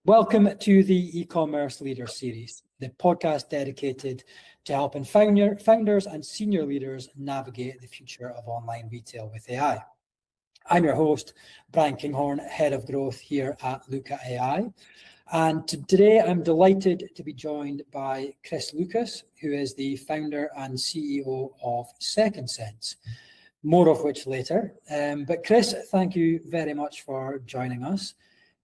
Welcome to the e-commerce leader series, the podcast dedicated to helping founders and senior leaders navigate the future of online retail with AI. I'm your host, Brian Kinghorn, Head of Growth here at Luca AI. And today I'm delighted to be joined by Chris Lucas, who is the founder and CEO of Second Sense. More of which later. But Chris, thank you very much for joining us.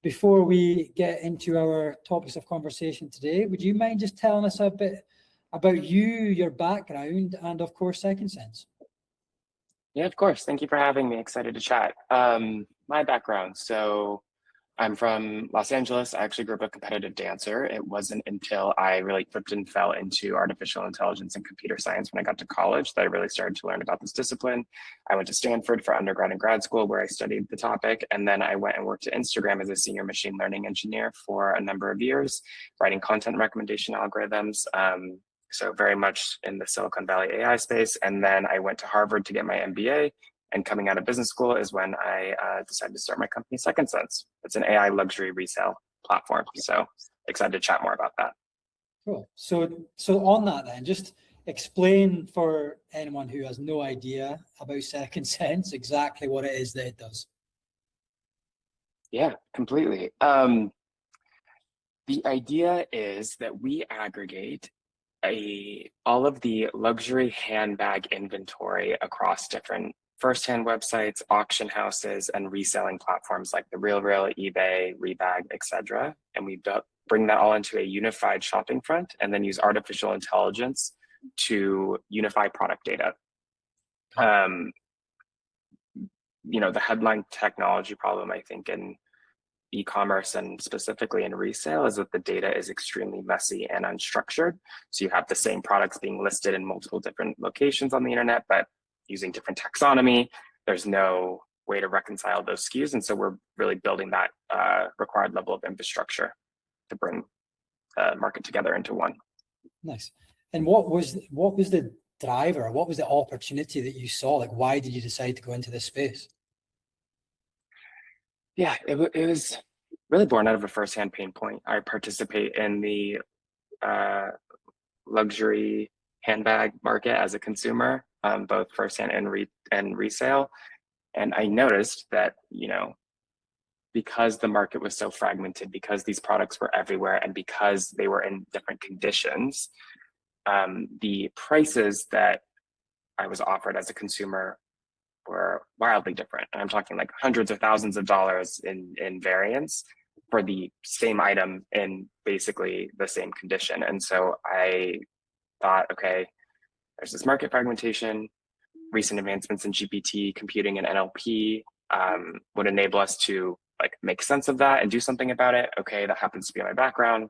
Before we get into our topics of conversation today, would you mind just telling us a bit about you, your background, and of course, Second Sense? Yeah, of course. Thank you for having me. Excited to chat. My background. So I'm from Los Angeles. I actually grew up a competitive dancer. It wasn't until I really flipped and fell into artificial intelligence and computer science when I got to college that I really started to learn about this discipline. I went to Stanford for undergrad and grad school where I studied the topic. And then I went and worked at Instagram as a senior machine learning engineer for a number of years, writing content recommendation algorithms. So very much in the Silicon Valley AI space. And then I went to Harvard to get my MBA. And coming out of business school is when I decided to start my company, Second Sense. It's an AI luxury resale platform. So excited to chat more about that. Cool. So on that then, just explain for anyone who has no idea about Second Sense exactly what it is that it does. Yeah, completely. The idea is that we aggregate all of the luxury handbag inventory across different first-hand websites, auction houses, and reselling platforms like The RealReal, eBay, Rebag, etc. And we bring that all into a unified shopping front and then use artificial intelligence to unify product data. The headline technology problem, I think, in e-commerce and specifically in resale is that the data is extremely messy and unstructured. So you have the same products being listed in multiple different locations on the internet, but using different taxonomy. There's no way to reconcile those SKUs. And so we're really building that required level of infrastructure to bring the market together into one. Nice. And what was the driver? What was the opportunity that you saw? Like, why did you decide to go into this space? Yeah, it was really born out of a firsthand pain point. I participate in the luxury handbag market as a consumer, both firsthand and resale. And I noticed that, because the market was so fragmented, because these products were everywhere, and because they were in different conditions, the prices that I was offered as a consumer were wildly different. And I'm talking like hundreds of thousands of dollars in variance for the same item in basically the same condition. And so I thought, okay, there's this market fragmentation. Recent advancements in GPT, computing, and NLP would enable us to make sense of that and do something about it. Okay, that happens to be my background.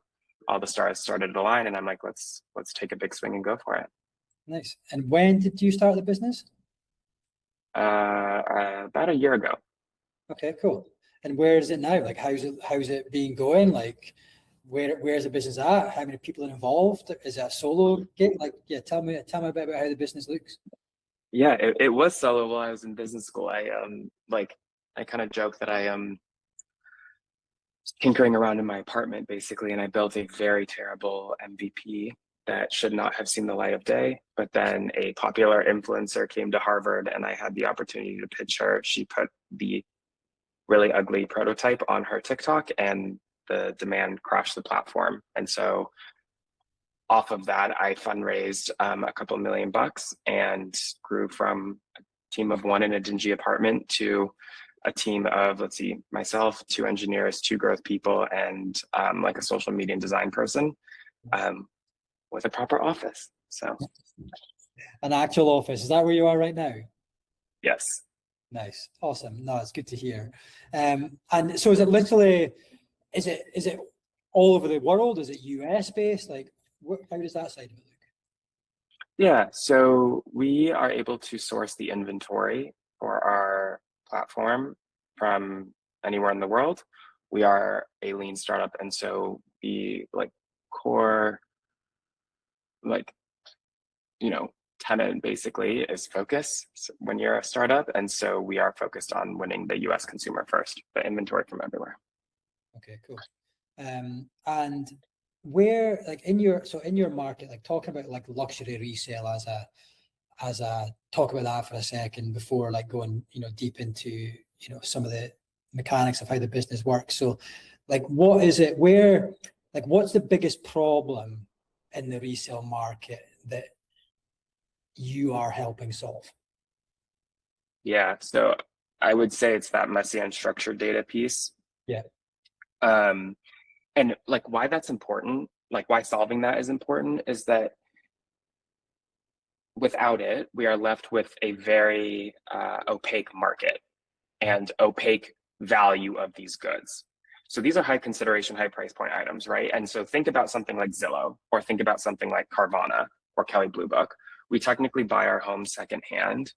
All the stars started to align, and I'm like, let's take a big swing and go for it. Nice. And when did you start the business? About a year ago. Okay, cool. And where is it now? Like, how's it been going? Like, where's the business at? How many people are involved? Is it a solo gig? Like, yeah, tell me a bit about how the business looks. Yeah, it was solo while I was in business school. I kind of joke that I tinkering around in my apartment basically, and I built a very terrible MVP that should not have seen the light of day. But then a popular influencer came to Harvard and I had the opportunity to pitch her. She put the really ugly prototype on her TikTok and the demand crashed the platform. And so off of that, I fundraised a couple $1 million and grew from a team of one in a dingy apartment to a team of, myself, 2 engineers, 2 growth people, and a social media and design person. With a proper office. So an actual office. Is that where you are right now? Yes. Nice. Awesome. No, it's good to hear. And so is it literally, is it all over the world? Is it US based? Like, how does that side of it look? Yeah, so we are able to source the inventory for our platform from anywhere in the world. We are a lean startup, and so the core tenet basically is focus when you're a startup. And so we are focused on winning the US consumer first, but inventory from everywhere. Okay, cool. And where, like in your market, like talking about like luxury resale as a talk about that for a second before like going, deep into, some of the mechanics of how the business works. So like, what is it, what's the biggest problem in the resale market that you are helping solve? Yeah, so I would say it's that messy unstructured data piece. Yeah. And like why that's important, like why solving that is important, is that without it, we are left with a very opaque market and opaque value of these goods. So these are high consideration, high price point items, right? And so think about something like Zillow, or think about something like Carvana or Kelley Blue Book. We technically buy our home secondhand,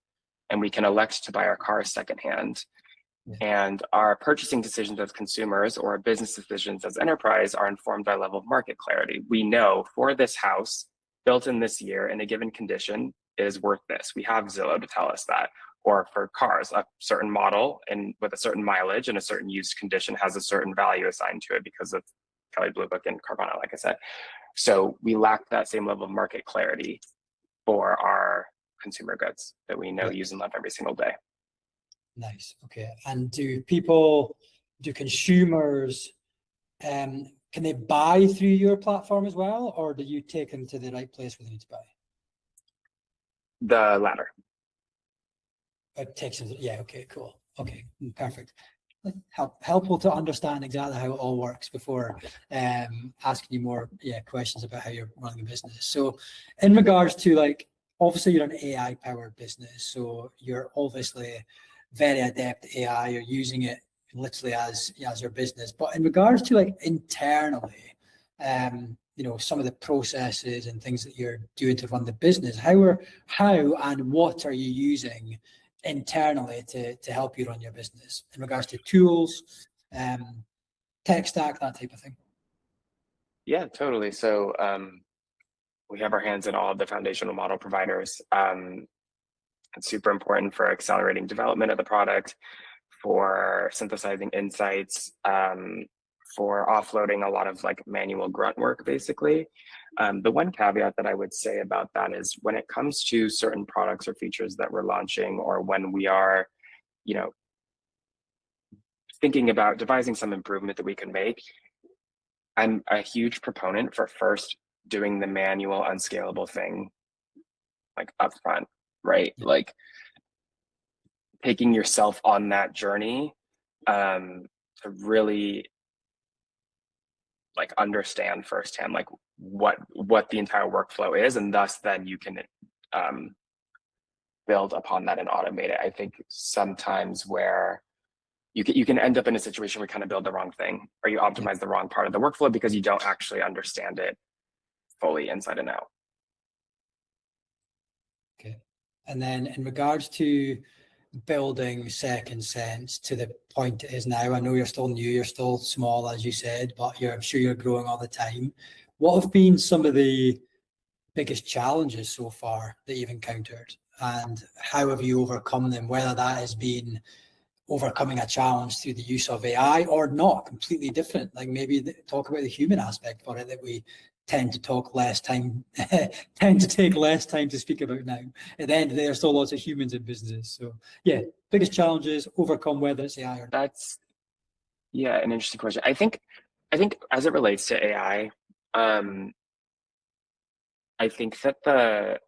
and we can elect to buy our cars secondhand. And our purchasing decisions as consumers or our business decisions as enterprise are informed by level of market clarity. We know for this house built in this year in a given condition is worth this. We have Zillow to tell us that. Or for cars, a certain model and with a certain mileage and a certain used condition has a certain value assigned to it because of Kelley Blue Book and Carvana, like I said. So we lack that same level of market clarity for our consumer goods that we know, use, and love every single day. Nice. Okay. And do consumers, can they buy through your platform as well, or do you take them to the right place where they need to buy? The latter. It takes them. Yeah. Okay. Cool. Okay. Perfect. Helpful to understand exactly how it all works before asking you more questions about how you're running the business. So, in regards to like, obviously you're an AI powered business, so you're obviously very adept at AI. You're using it literally as your business. But in regards to like internally, some of the processes and things that you're doing to run the business, how and what are you using internally to help you run your business in regards to tools, tech stack, that type of thing? Yeah, totally. So we have our hands in all of the foundational model providers. It's super important for accelerating development of the product, for synthesizing insights, for offloading a lot of like manual grunt work, basically. The one caveat that I would say about that is when it comes to certain products or features that we're launching, or when we are, thinking about devising some improvement that we can make, I'm a huge proponent for first doing the manual unscalable thing like upfront, right? Yeah. Like taking yourself on that journey to really like understand firsthand like what the entire workflow is, and thus then you can build upon that and automate it. I think sometimes where you can end up in a situation where you kind of build the wrong thing, or you optimize the wrong part of the workflow because you don't actually understand it fully inside and out. Okay. And then in regards to building Second Sense to the point it is now, I know you're still new, you're still small, as you said, but I'm sure you're growing all the time. What have been some of the biggest challenges so far that you've encountered, and how have you overcome them, whether that has been overcoming a challenge through the use of AI or not, completely different, like maybe talk about the human aspect for it that we tend to take less time to speak about now. At the end of the day, there's still lots of humans in business. So yeah, biggest challenges, overcome whether it's AI or not. That's an interesting question. I think as it relates to AI, I think that the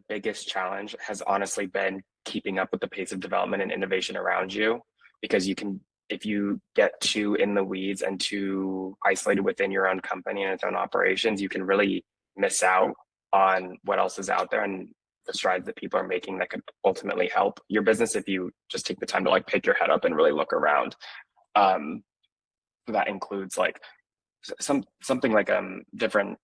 biggest challenge has honestly been keeping up with the pace of development and innovation around you, because if you get too in the weeds and too isolated within your own company and its own operations, you can really miss out on what else is out there and the strides that people are making that could ultimately help your business if you just take the time to like pick your head up and really look around. That includes like something like different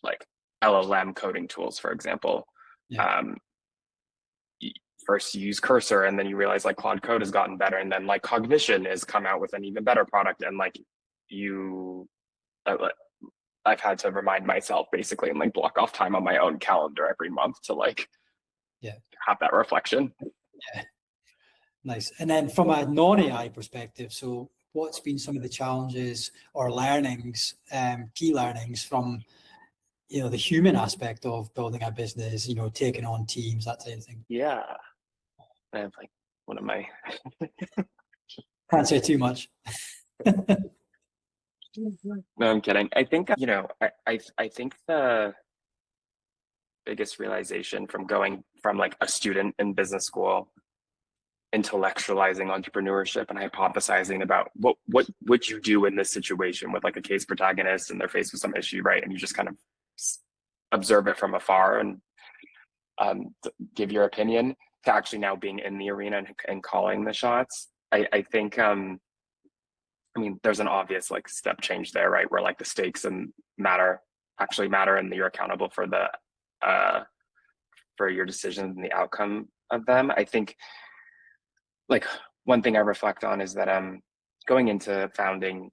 like LLM coding tools, for example. Yeah. First you use Cursor, and then you realize like Claude Code has gotten better, and then like Cognition has come out with an even better product, and like I've had to remind myself basically and like block off time on my own calendar every month to like have that reflection. Yeah. Nice. And then from a non-AI perspective, so what's been some of the challenges or learnings, key learnings from, the human aspect of building a business, taking on teams, that type of thing? Yeah, I have like one of my Can't say too much. no, I'm kidding. I think I think the biggest realization from going from like a student in business school, intellectualizing entrepreneurship and hypothesizing about what would you do in this situation with like a case protagonist and they're faced with some issue, right? And you just kind of observe it from afar and give your opinion, to actually now being in the arena and calling the shots. I think I mean, there's an obvious like step change there, right? Where like the stakes and actually matter, and you're accountable for the for your decisions and the outcome of them. I think like one thing I reflect on is that going into founding,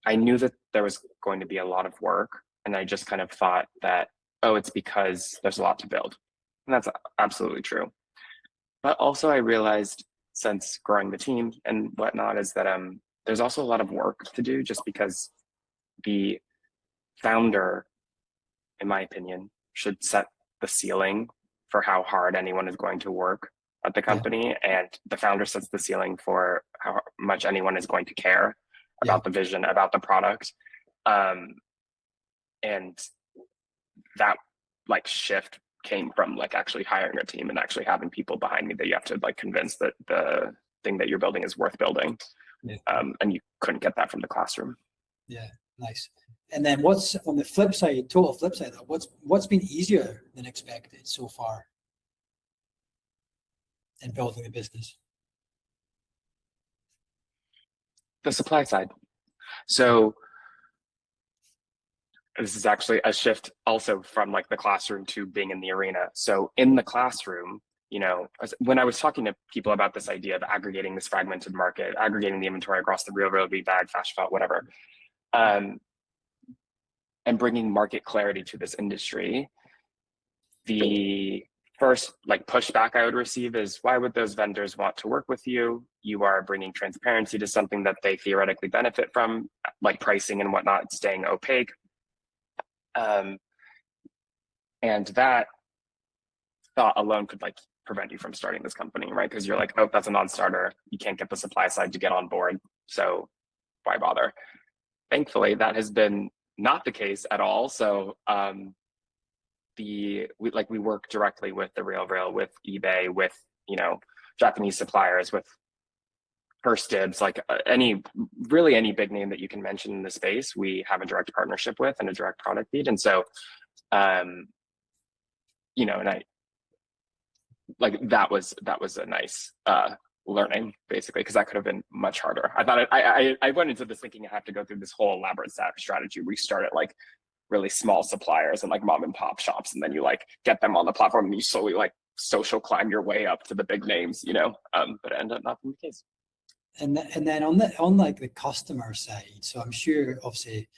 I knew that there was going to be a lot of work, and I just kind of thought that, oh, it's because there's a lot to build, and that's absolutely true. But also I realized since growing the team and whatnot is that there's also a lot of work to do, just because the founder, in my opinion, should set the ceiling for how hard anyone is going to work at the company, and the founder sets the ceiling for how much anyone is going to care about the vision, about the product. And that like shift came from like actually hiring a team and actually having people behind me that you have to like convince that the thing that you're building is worth building. And you couldn't get that from the classroom. Yeah, nice. And then what's on the flip side, total flip side, what's been easier than expected so far in building a business? The supply side. So this is actually a shift also from like the classroom to being in the arena. So in the classroom, when I was talking to people about this idea of aggregating this fragmented market, aggregating the inventory across the real, bag, fast shop, whatever, and bringing market clarity to this industry, the first like pushback I would receive is, why would those vendors want to work with you? You are bringing transparency to something that they theoretically benefit from, like pricing and whatnot, staying opaque. And that thought alone could like prevent you from starting this company, right? Because you're like, oh, that's a non-starter. You can't get the supply side to get on board, so why bother? Thankfully, that has been not the case at all. So we work directly with the Rail, with eBay, with Japanese suppliers, with First Dibs, like any big name that you can mention in the space, we have a direct partnership with and a direct product feed. And so and I like that was a nice learning, basically, because that could have been much harder. I thought I went into this thinking I have to go through this whole elaborate strategy where you start at like really small suppliers and like mom and pop shops, and then you like get them on the platform and you slowly like social climb your way up to the big names, but it ended up not being the case. And then on like the customer side, so I'm sure obviously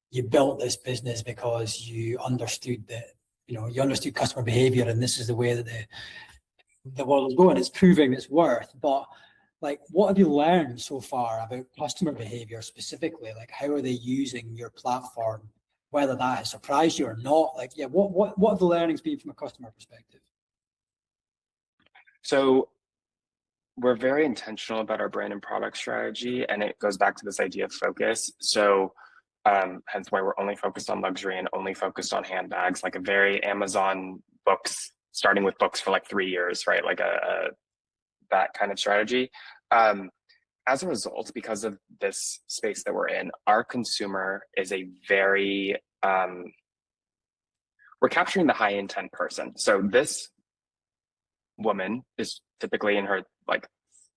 you built this business because you understood that, you understood customer behavior, and this is the way that the world is going. It's proving its worth. But like, what have you learned so far about customer behavior specifically? Like, how are they using your platform? Whether that has surprised you or not? Like, what have the learnings been from a customer perspective? So we're very intentional about our brand and product strategy, and it goes back to this idea of focus. So hence why we're only focused on luxury and only focused on handbags, like a very Amazon books, starting with books for like 3 years, right? Like that kind of strategy. As a result, because of this space that we're in, our consumer is a very, we're capturing the high intent person. So this woman is typically in her like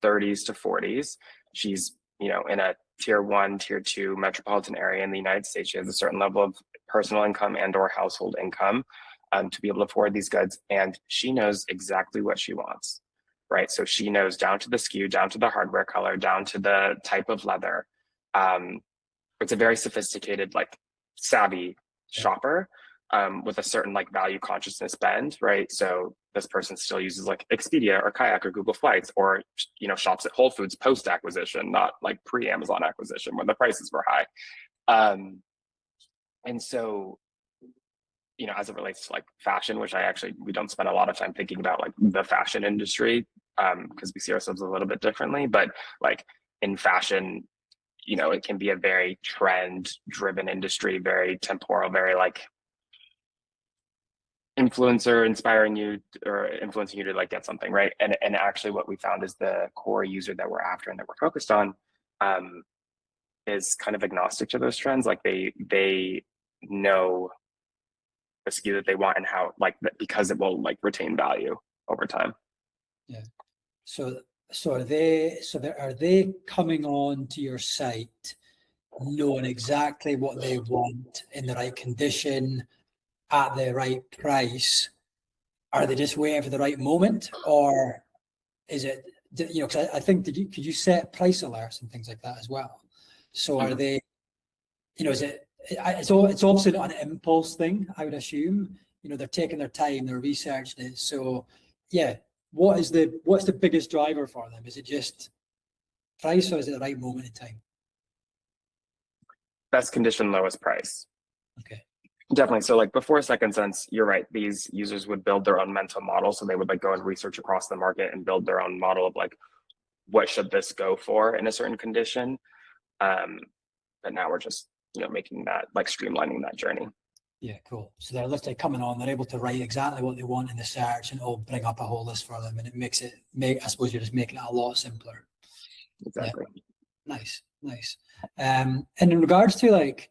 30s to 40s. She's, in a tier 1, tier 2 metropolitan area in the United States. She has a certain level of personal income and or household income to be able to afford these goods. And she knows exactly what she wants, right? So she knows down to the SKU, down to the hardware color, down to the type of leather. It's a very sophisticated, like savvy shopper with a certain like value consciousness bend, right? So this person still uses like Expedia or Kayak or Google Flights, or shops at Whole Foods post acquisition, not like pre Amazon acquisition when the prices were high. And so, as it relates to like fashion, which we don't spend a lot of time thinking about like the fashion industry, because we see ourselves a little bit differently, but like in fashion, it can be a very trend driven industry, very temporal, very like influencer inspiring you or influencing you to like get something, right? And actually what we found is the core user that we're after and that we're focused on is kind of agnostic to those trends. Like they know the SKU that they want and how, like, because it will like retain value over time. Yeah. So are they coming on to your site knowing exactly what they want in the right condition at the right price? Are they just waiting for the right moment, or is it, because I think could you set price alerts and things like that as well? So are they, is it, it's obviously not an impulse thing, I would assume. They're taking their time, they're researching it. So yeah, what's the biggest driver for them? Is it just price, or is it the right moment in time? Best condition, lowest price. Okay. Definitely. So like before Second Sense, you're right. These users would build their own mental model. So they would like go and research across the market and build their own model of like, what should this go for in a certain condition? But now we're just, making that, like streamlining that journey. Yeah, cool. So they're literally coming on, they're able to write exactly what they want in the search, and it'll bring up a whole list for them, and it makes I suppose you're just making it a lot simpler. Exactly. Yeah. Nice. And in regards to like,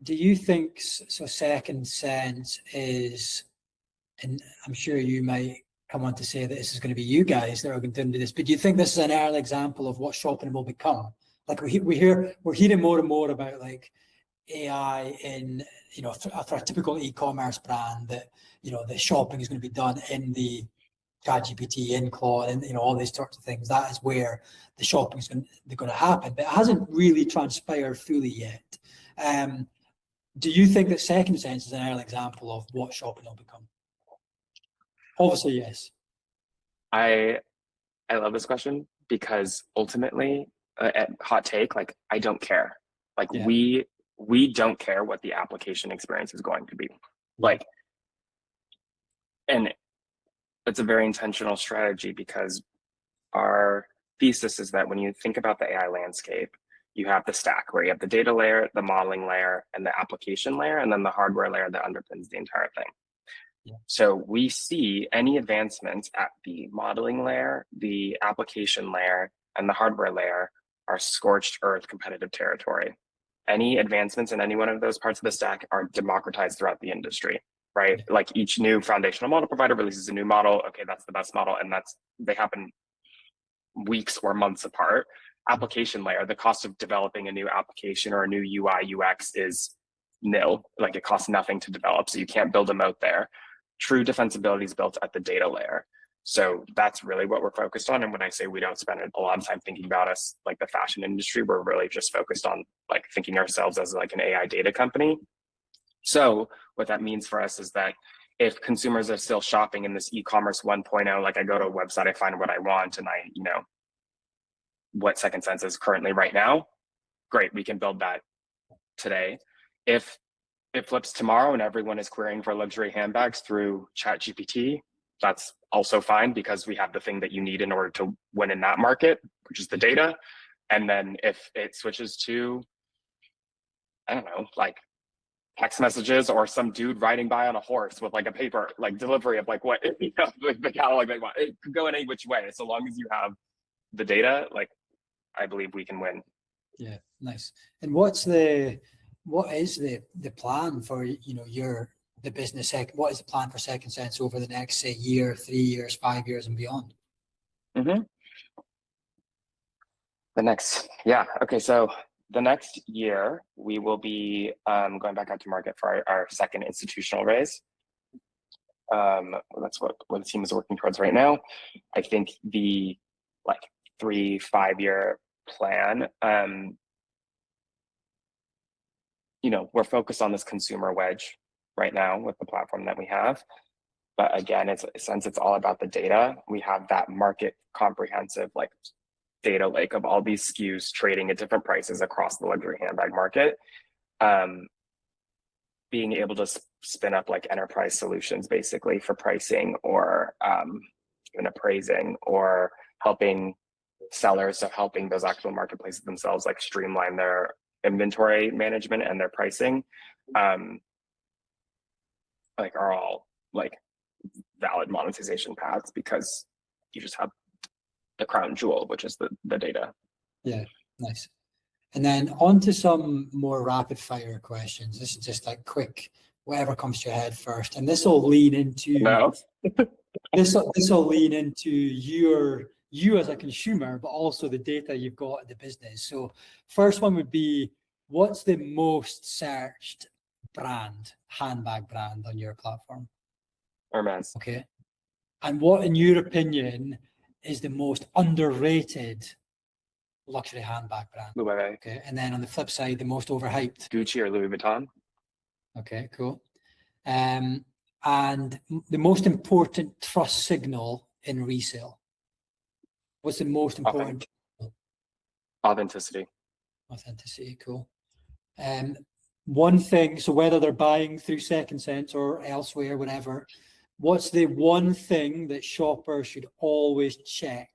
do you think so Second Sense is, and I'm sure you might come on to say that this is going to be you guys that are going to do this, but do you think this is an early example of what shopping will become? Like we're hearing more and more about like AI in, for a typical e-commerce brand, that, the shopping is going to be done in the ChatGPT, in Claude, and, all these sorts of things. That is where the shopping is going to happen, but it hasn't really transpired fully yet. Do you think that Second Sense is an early example of what shopping will become? Obviously, yes. I love this question because ultimately, hot take, like I don't care. Like Yeah. we don't care what the application experience is going to be. Like, and it's a very intentional strategy because our thesis is that when you think about the AI landscape, you have the stack where you have the data layer, the modeling layer, and the application layer, and then the hardware layer that underpins the entire thing. Yeah. So we see any advancements at the modeling layer, the application layer, and the hardware layer are scorched earth competitive territory. Any advancements in any one of those parts of the stack are democratized throughout the industry, right? Yeah. Like each new foundational model provider releases a new model. Okay, that's the best model, and they happen weeks or months apart. Application layer, the cost of developing a new application or a new UI UX is nil. Like it costs nothing to develop, so you can't build a moat there. True defensibility is built at the data layer. So that's really what we're focused on. And when I say we don't spend a lot of time thinking about us like the fashion industry, we're really just focused on like thinking ourselves as like an AI data company. So what that means for us is that if consumers are still shopping in this e-commerce 1.0, like I go to a website, I find what I want, and I, what Second Sense is currently right now, great, we can build that today. If it flips tomorrow and everyone is querying for luxury handbags through ChatGPT, that's also fine because we have the thing that you need in order to win in that market, which is the data. And then if it switches to, I don't know, like text messages or some dude riding by on a horse with like a paper, like delivery of like what, like the catalog they want, it could go in any which way. So long as you have the data, like I believe we can win. Yeah, nice. And what is the plan for, the business? What is the plan for Second Sense over the next, say, year, 3 years, 5 years and beyond? Mm-hmm. Okay, so the next year we will be going back out to market for our second institutional raise. That's what the team is working towards right now. I think the 3-5 year plan, we're focused on this consumer wedge right now with the platform that we have, But again, since it's all about the data, we have that market comprehensive like data lake of all these SKUs trading at different prices across the luxury handbag market. Being able to spin up like enterprise solutions basically for pricing or even appraising, or helping sellers, so helping those actual marketplaces themselves like streamline their inventory management and their pricing, like are all like valid monetization paths, because you just have the crown jewel, which is the data. Yeah, nice. And then on to some more rapid fire questions. This is just like quick, whatever comes to your head first. And this will lean into this will lean into you as a consumer, but also the data you've got at the business. So first one would be, what's the most searched handbag brand on your platform? Hermes. Okay. And what, in your opinion, is the most underrated luxury handbag brand? Louis. Okay. And then on the flip side, the most overhyped? Gucci or Louis Vuitton. Okay, cool. And the most important trust signal in resale? What's the most important? Authenticity. Authenticity, cool. One thing, so whether they're buying through Second Sense or elsewhere, whatever, what's the one thing that shoppers should always check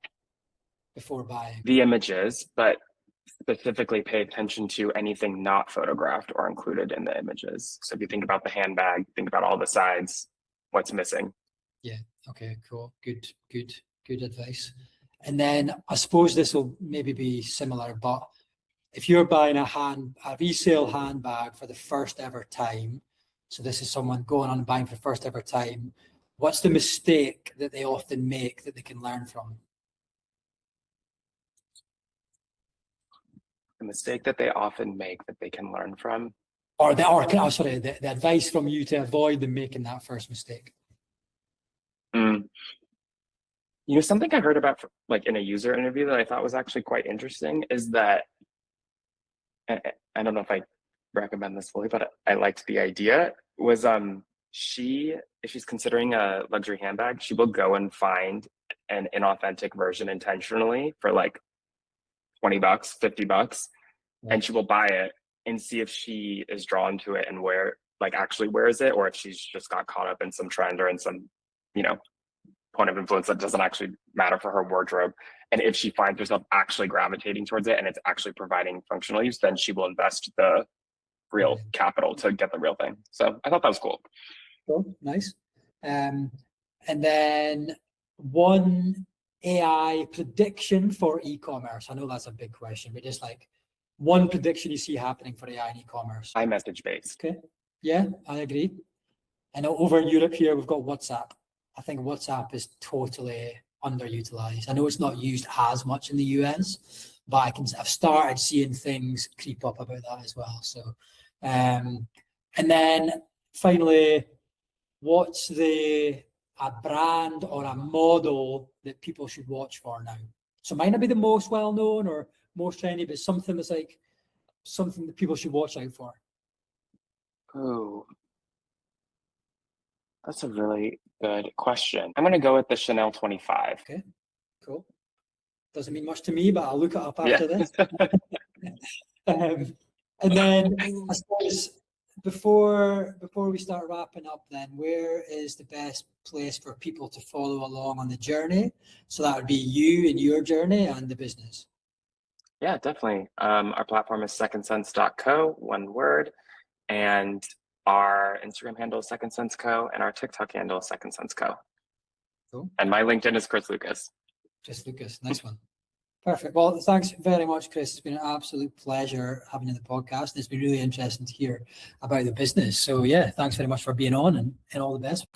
before buying? The images, but specifically pay attention to anything not photographed or included in the images. So if you think about the handbag, think about all the sides, what's missing. Yeah, okay, cool. Good advice. And then I suppose this will maybe be similar, but if you're buying a resale handbag for the first ever time, so this is someone going on and buying for the first ever time, what's the mistake that they often make that they can learn from? The mistake that they often make that they can learn from? The advice from you to avoid them making that first mistake. You know, something I heard about like in a user interview that I thought was actually quite interesting is that, I don't know if I recommend this fully, but I liked the idea, was if she's considering a luxury handbag, she will go and find an inauthentic version intentionally for like $20, $50, and she will buy it and see if she is drawn to it and actually wears it, or if she's just got caught up in some trend or in some, point of influence that doesn't actually matter for her wardrobe. And if she finds herself actually gravitating towards it and it's actually providing functional use, then she will invest the real capital to get the real thing. So I thought that was cool. Cool, nice. And then one AI prediction for e-commerce. I know that's a big question, but just like one prediction you see happening for AI and e-commerce. iMessage based. Okay. Yeah, I agree. I know over in Europe here, we've got WhatsApp. I think WhatsApp is totally underutilized. I know it's not used as much in the US, but I've started seeing things creep up about that as well. So, and then finally, what's a brand or a model that people should watch for now? So it might not be the most well-known or most trendy, but something that's like something that people should watch out for. Oh, that's a really good question. I'm going to go with the Chanel 25. Okay, cool. Doesn't mean much to me, but I'll look it up after this. And then I suppose before we start wrapping up, then where is the best place for people to follow along on the journey? So that would be you and your journey and the business. Yeah, definitely. Our platform is secondsense.co, one word, and our Instagram handle is Second Sense Co, and our TikTok handle is Second Sense Co. Cool. And my LinkedIn is Chris Lucas. Just Lucas, nice one. Perfect. Well, thanks very much, Chris. It's been an absolute pleasure having you on the podcast. It's been really interesting to hear about the business. So yeah, thanks very much for being on, and all the best.